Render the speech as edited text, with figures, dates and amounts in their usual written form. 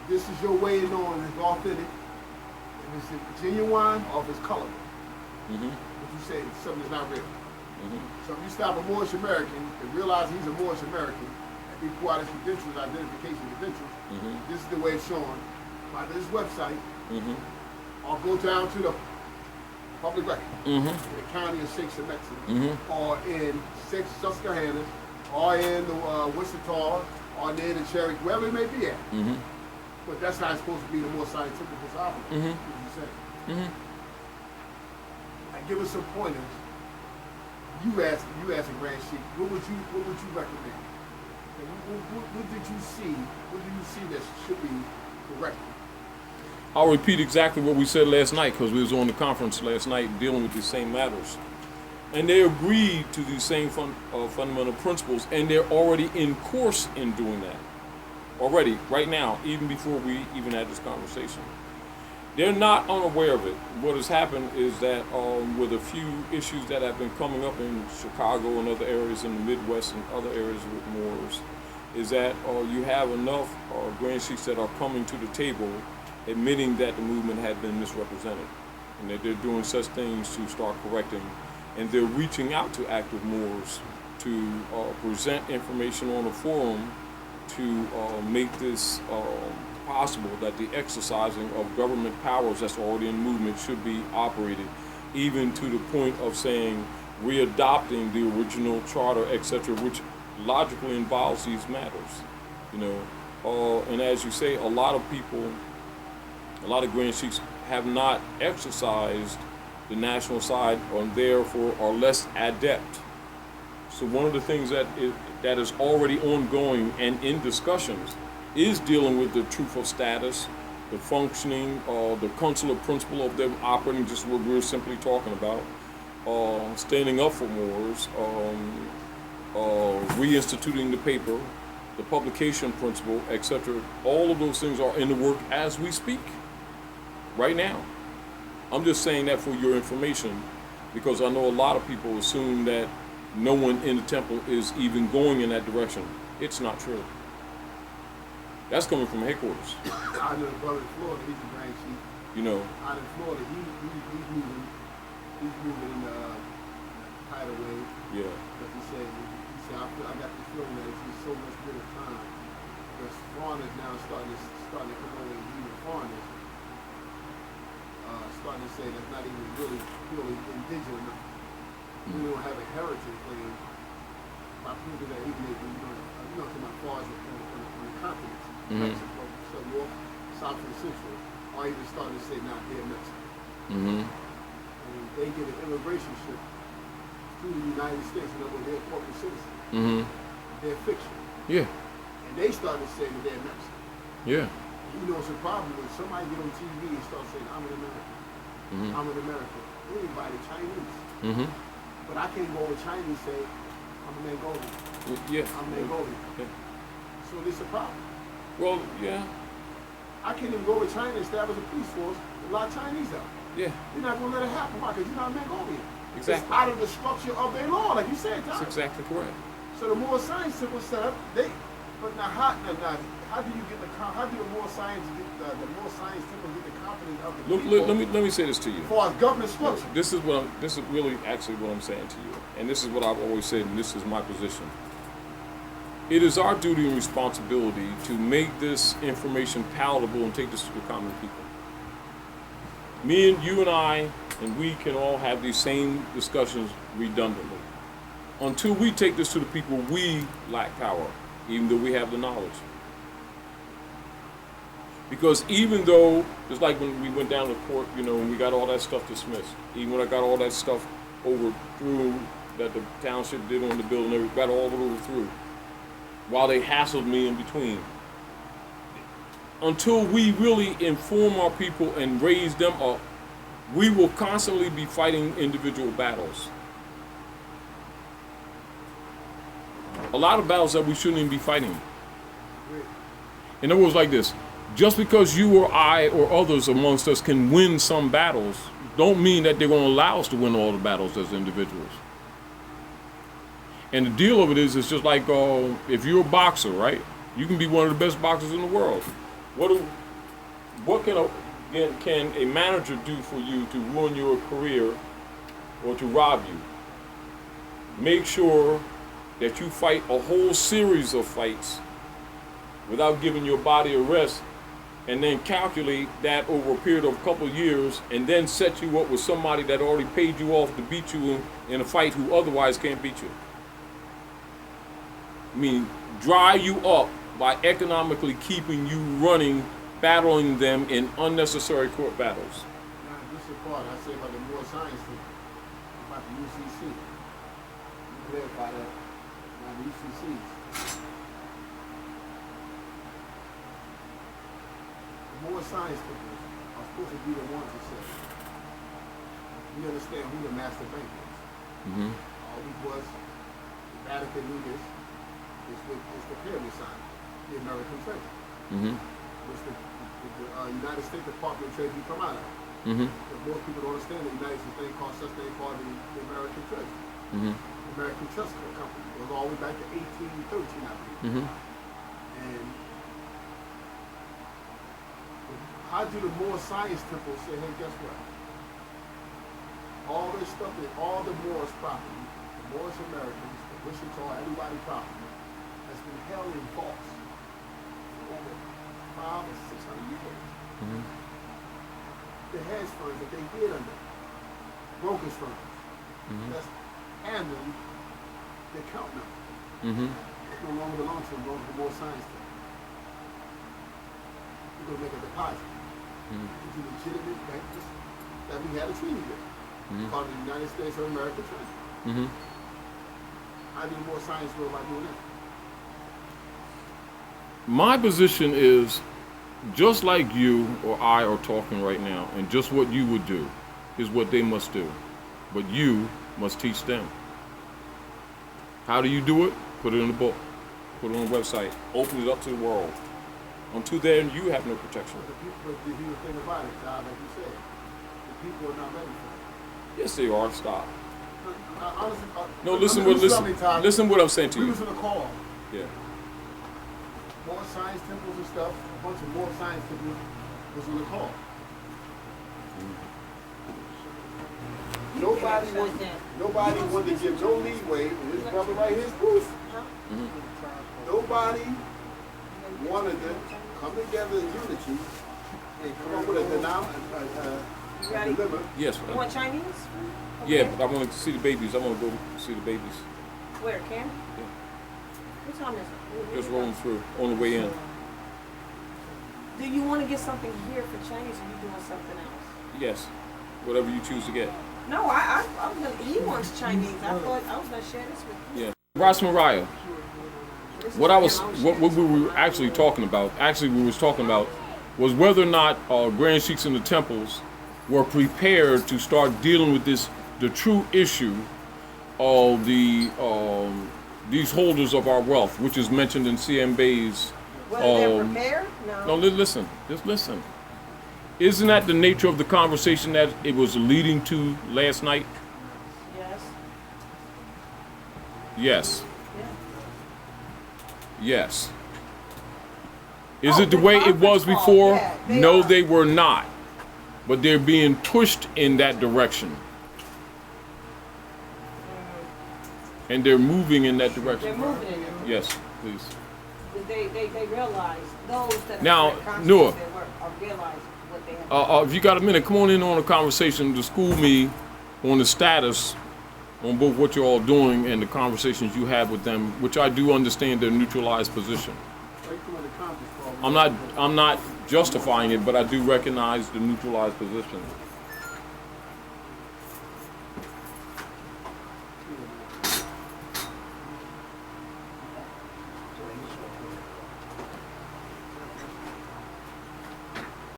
this is your way of knowing if it's authentic, if it's genuine, or if it's colorful. If you say something is not real. So if you stop a Moorish American and realize he's a Moorish American, and he pull out his credentials, identification credentials, this is the way it's shown by this website, or go down to the public record, in the county of St. Mexico, or in Susquehanna, or in the Wichita, or near the Cherokee, wherever it may be at. But that's not supposed to be the more scientific argument, as you say. And give us some pointers. You asked a Grand Sheik, what would you recommend? What did you see? What do you see that should be corrected? I'll repeat exactly what we said last night, because we was on the conference last night dealing with these same matters. And they agreed to these same fundamental principles, and they're already in course in doing that. Already, right now, even before we even had this conversation. They're not unaware of it. What has happened is that with a few issues that have been coming up in Chicago and other areas in the Midwest and other areas with Moors, is that you have enough Grand Sheiks that are coming to the table admitting that the movement had been misrepresented and that they're doing such things to start correcting, and they're reaching out to active Moors to present information on a forum to make this possible, that the exercising of government powers that's already in movement should be operated, even to the point of saying readopting the original charter, etc., which logically involves these matters, and as you say, a lot of people, a lot of Grand Sheiks have not exercised the national side, and therefore are less adept. So one of the things that is already ongoing and in discussions is dealing with the truth of status, the functioning, the consular principle of them operating, just what we're simply talking about, standing up for Moors, reinstituting the paper, the publication principle, etc. All of those things are in the work as we speak, right now. I'm just saying that for your information, because I know a lot of people assume that no one in the temple is even going in that direction. It's not true. That's coming from headquarters. I know the brother in Florida, he's a Grand Sheik. Out in Florida, he's moving in the tidal wave. Yeah. But he said, I got the feeling that it's just so much bit of time. Because foreigners now starting to come over, even foreigners, starting to say that's not even really indigenous. We don't have a heritage thing by proving that even if to my far as on the continents, Mexico, so North, South, and Central, or even starting to say now they're Mexico. And they get an immigration ship through the United States, in other words, they're corporate citizens. They're fiction. Yeah. And they started saying that they're Mexican. Yeah. It's a problem when somebody get on TV and start saying, I'm an American. I'm an American. Anybody, Chinese. But I can't go over Chinese and say, I'm a Mongolian. Yeah. I'm Mongolian. Yeah. So this is a problem. Well, yeah. I can't even go over China and establish a peace force with a lot of Chinese out. Yeah. You're not going to let it happen. Why? Because you're not Mongolian. Exactly. It's out of the structure of their law, like you said, John. That's exactly correct. So the more science was set up, but now how do you get how do the more science get the more science people get the confidence of the people? Let me say this to you. As far as government structure. This is really actually what I'm saying to you, and this is what I've always said, and this is my position. It is our duty and responsibility to make this information palatable and take this to the common people. You and I, and we can all have these same discussions redundantly. Until we take this to the people, we lack power, even though we have the knowledge. Because even though, it's like when we went down to court, and we got all that stuff dismissed, even when I got all that stuff overthrew that the township did on the bill and everything, got all of it overthrew, while they hassled me in between. Until we really inform our people and raise them up, we will constantly be fighting individual battles. A lot of battles that we shouldn't even be fighting. In other words, like this, just because you or I or others amongst us can win some battles, don't mean that they're going to allow us to win all the battles as individuals. And the deal of it is, it's just like if you're a boxer, right? You can be one of the best boxers in the world. What can a manager do for you to ruin your career or to rob you? Make sure that you fight a whole series of fights without giving your body a rest, and then calculate that over a period of a couple of years, and then set you up with somebody that already paid you off to beat you in a fight who otherwise can't beat you. I mean, dry you up by economically keeping you running, battling them in unnecessary court battles. Now, this is the part I say about the Moorish science thing, about the UCC. You clarify that. Now, the UCCs. The Moorish science people are supposed to be the ones that say, we understand who the master bank is. Mm-hmm. All we was, the Vatican knew this, it's the pyramid sign, the American treasure. Mm-hmm. Which the United States Department of Trade you come out of. Mm-hmm. But most people don't understand the United States thing called the American treasure. Mm-hmm. American Trust Company. It goes all the way back to 1813, I believe. Mm-hmm. And how do the Moorish Science Temple say, hey, guess what? All this stuff, all the Moorish property, the Moorish Americans, the Wichita, everybody property, has been held in vaults for over 500 or 600 years. Mm-hmm. The hedge funds that they did under, brokers firms, that's handling the account number. Mm-hmm. It no longer belongs to them, belongs to the Moorish Science Temple. You're going to make a deposit. It's a legitimate bank that we had a treaty with, called the United States of America Treasury. Mm-hmm. I need more science go about doing that. My position is, just like you or I are talking right now, and just what you would do is what they must do. But you must teach them. How do you do it? Put it in a book. Put it on a website. Open it up to the world. Until then, you have no protection. But the thing about it, like you said, the people are not ready for it. Yes, they are. Stop. Honestly, No, listen what I'm saying to we you. was in a call. Yeah. More science temples and stuff, a bunch of more science temples was on the call. Nobody wanted to give no leeway, and this brother right here is proof. Nobody wanted to come together in unity and come up with a dilemma. Yes. You want Chinese? Yeah, but I want to see the babies. I want to go see the babies. Where, Cam? Yeah. What time is it? Just rolling through on the way in. Do you want to get something here for Chinese, or are you doing something else? Yes. Whatever you choose to get. No, I was gonna, he wants Chinese. I thought I was gonna share this with you. Yeah. Ross Mariah. What we were actually talking about, was whether or not Grand Sheiks in the temples were prepared to start dealing with the true issue of these holders of our wealth, which is mentioned in C.M. Bay's. Whether they're prepared? No. No, listen. Just listen. Isn't that the nature of the conversation that it was leading to last night? Yes. Yes. Yeah. Yes. Is it the way it was before? Yeah, No, they were not. But they're being pushed in that direction. And they're moving in that direction. They're moving in it. Yes, please. They realize, those that Now, are conscious Noah, of their work realize what they have. If you got a minute, come on in on a conversation to school me on the status on both what you're all doing and the conversations you have with them, which I do understand their neutralized position. I'm not justifying it, but I do recognize the neutralized position.